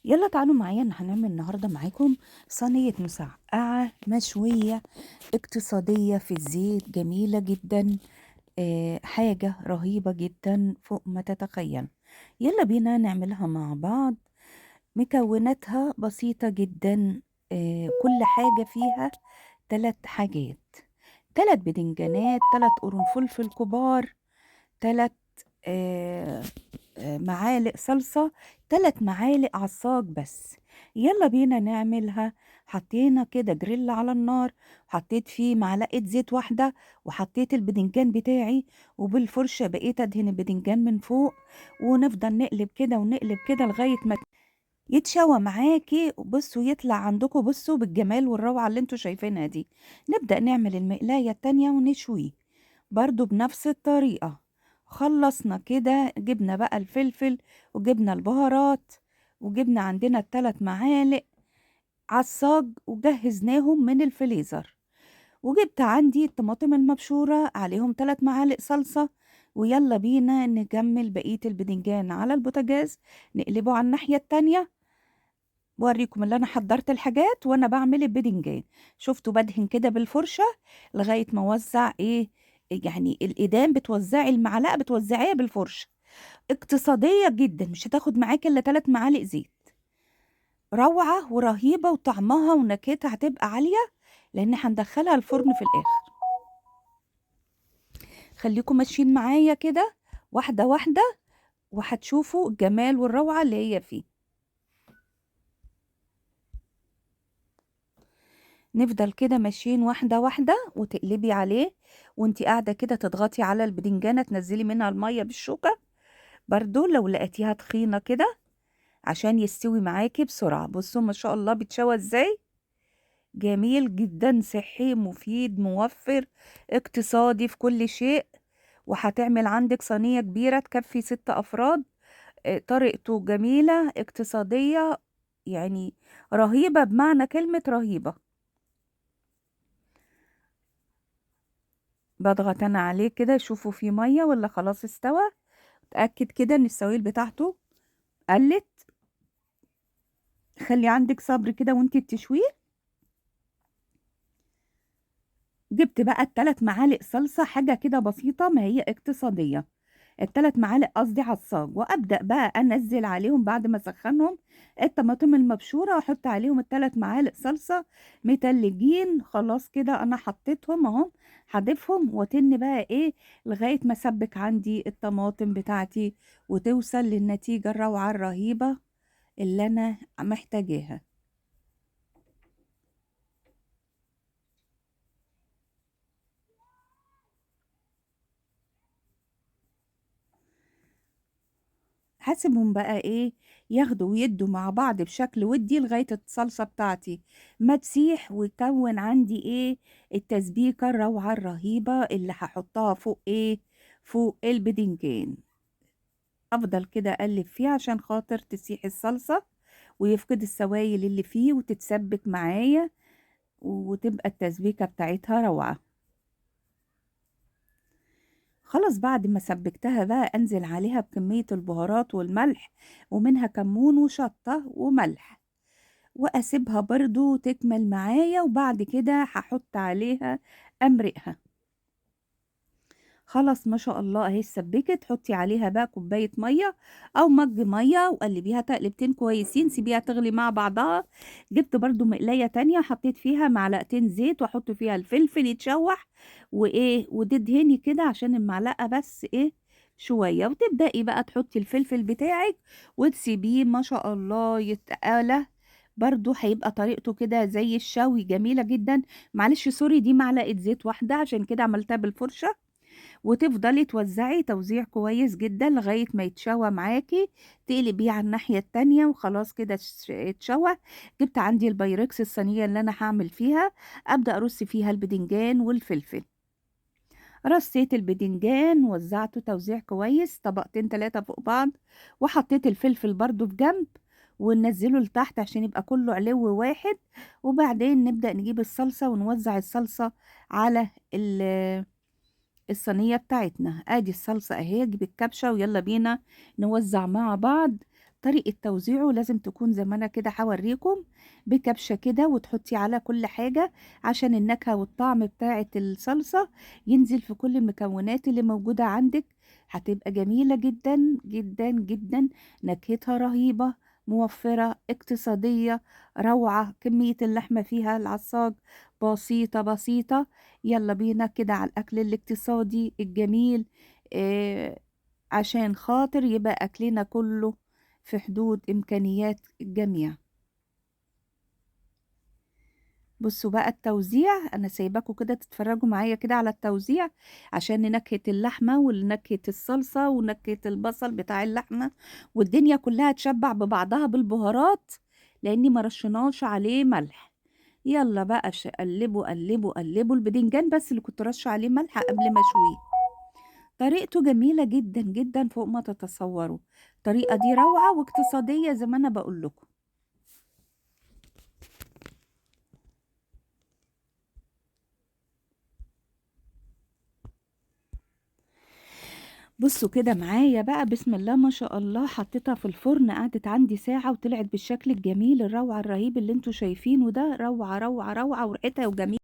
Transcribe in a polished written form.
يلا تعالوا معايا هنعمل النهارده معاكم صينية مسقعة مشوية اقتصادية في الزيت جميلة جدا. حاجة رهيبة جدا فوق ما تتخيل. يلا بينا نعملها مع بعض. مكوناتها بسيطة جدا. كل حاجة فيها 3 حاجات: 3 بدنجانات، 3 قرنفل كبار، 3 معالق صلصة، 3 معالق عصاج بس. يلا بينا نعملها. حطينا كده جريل على النار، حطيت فيه معلقة زيت واحدة، وحطيت البدنجان بتاعي، وبالفرشة بقيت ادهن البدنجان من فوق، ونفضل نقلب كده ونقلب كده لغاية ما يتشوى معاكي. بصوا يطلع عندكم، بصوا بالجمال والروعة اللي انتوا شايفينها دي. نبدأ نعمل المقلاية التانية ونشويه برضو بنفس الطريقة. خلصنا كده، جبنا بقى الفلفل، وجبنا البهارات، وجبنا عندنا ال3 معالق عصاج وجهزناهم من الفريزر. وجبت عندي الطماطم المبشورة عليهم 3 معالق صلصة. ويلا بينا نكمل بقية البدنجان على البوتاجاز، نقلبه على الناحية التانية. بوريكم اللي انا حضرت الحاجات وانا بعمل البدنجان. شفتوا بدهن كده بالفرشة لغاية ما اوزع يعني الايدام بتوزعي المعلقة بتوزعيها بالفرشة. اقتصادية جدا، مش هتاخد معاكي الا 3 معالق زيت. روعة ورهيبة، وطعمها ونكهتها هتبقى عالية لان هندخلها الفرن في الاخر. خليكم ماشيين معايا كده واحدة واحدة، وهتشوفوا الجمال والروعة اللي هي فيه. نفضل كده ماشيين واحدة واحدة، وتقلبي عليه وانتي قاعدة كده، تضغطي على البدنجانة تنزلي منها المية بالشوكة، برضو لو لقيتيها تخينة كده عشان يستوي معاكي بسرعة. بصوا ما شاء الله بيتشوى ازاي. جميل جدا، صحي مفيد موفر اقتصادي في كل شيء. وهتعمل عندك صينية كبيرة تكفي 6 أفراد. طريقته جميلة اقتصادية، يعني رهيبة بمعنى كلمة رهيبة. بضغط انا عليه كده، شوفوا فيه ميه ولا خلاص استوى. اتاكد كده ان السوائل بتاعته قلت. خلي عندك صبر كده وانتي بتشويه. جبت بقى ال3 معالق صلصه، حاجه كده بسيطه ما هي اقتصاديه. ال3 معالق قصدي عصاج، وابدا بقى انزل عليهم بعد ما اسخنهم الطماطم المبشوره، واحط عليهم ال3 معالق صلصه متلجين. خلاص كده انا حطيتهم اهم. هضيفهم واتن بقى لغايه ما اسبك عندي الطماطم بتاعتي، وتوصل للنتيجه الروعه الرهيبه اللي انا محتاجاها. هاسيبهم بقى ياخدوا ويدوا مع بعض بشكل ودي لغاية الصلصة بتاعتي ما تسيح، ويكون عندي التسبيكة الروعة الرهيبة اللي هحطها فوق فوق البدنجان. افضل كده اقلب فيه عشان خاطر تسيح الصلصة ويفقد السوائل اللي فيه وتتسبك معايا، وتبقى التسبيكة بتاعتها روعة. خلاص بعد ما سبكتها بقى انزل عليها بكمية البهارات والملح، ومنها كمون وشطة وملح، واسيبها برضو تكمل معايا. وبعد كده هحط عليها امرقها. خلاص ما شاء الله اهي اتسبكت. حطي عليها بقى كوباية مية او مج مية، وقلبيها تقلبتين كويسين، سيبيها تغلي مع بعضها. جبت برضو مقلاية تانية، حطيت فيها معلقتين زيت، واحط فيها الفلفل يتشوح وتدهني كده عشان المعلقة بس شوية، وتبدأي بقى تحطي الفلفل بتاعك وتسيبيه ما شاء الله يتقالى. برضو هيبقى طريقته كده زي الشوي جميلة جدا. معلش سوري، دي معلقة زيت واحدة عشان كده عملتها بالفرشة. وتفضلي توزعي توزيع كويس جدا لغاية ما يتشوى معاكي. تقلبيه على الناحية التانية وخلاص كده اتشوى. جبت عندي البايركس الصينية اللي انا هعمل فيها. ابدأ ارص فيها البدنجان والفلفل. رصيت البدنجان وزعته توزيع كويس 2 3 طبقات فوق بعض، وحطيت الفلفل برضو في جنب، وننزله لتحت عشان يبقى كله علو واحد. وبعدين نبدأ نجيب الصلصة ونوزع الصلصة على الصينية بتاعتنا. ادي الصلصة اهي، اجيب الكبشة ويلا بينا نوزع مع بعض. طريقة توزيعه لازم تكون زي ما أنا كده هاوريكم، بكبشة كده وتحطي على كل حاجة عشان النكهة والطعم بتاعة الصلصة ينزل في كل المكونات اللي موجودة عندك، هتبقى جميلة جدًا، جدًا، جدًا، نكهتها رهيبة، موفّرة، اقتصادية، روعة، كمية اللحمة فيها العصاج بسيطة، بسيطة. يالّا بينا كده على الأكل الاقتصادي الجميل، آآ عشان خاطر يبقى أكلنا كله في حدود إمكانيات الجميع. بصوا بقى التوزيع، أنا سايباكم كده تتفرجوا معايا كده على التوزيع عشان نكهة اللحمة ونكهة الصلصة ونكهة البصل بتاع اللحمة والدنيا كلها تشبع ببعضها بالبهارات، لأني ما رشناش عليه ملح. يلا بقى قلبوا قلبوا قلبوا البدنجان بس اللي كنت رش عليه ملح قبل ما اشويه. طريقته جميلة جدًا، جدًا فوق ما تتصوّروا، الطريقة دي روعة واقتصادية زي ما أنا باقول لكم. بُصّوا كده معايا بقى بسم الله ما شاء الله، حطيتها في الفرن قعدت عندي ساعة وطلعت بالشكل الجميل الروعة الرهيب اللي أنتم شايفينه ده، روعة، روعة، روعة وريحتها وجميلة.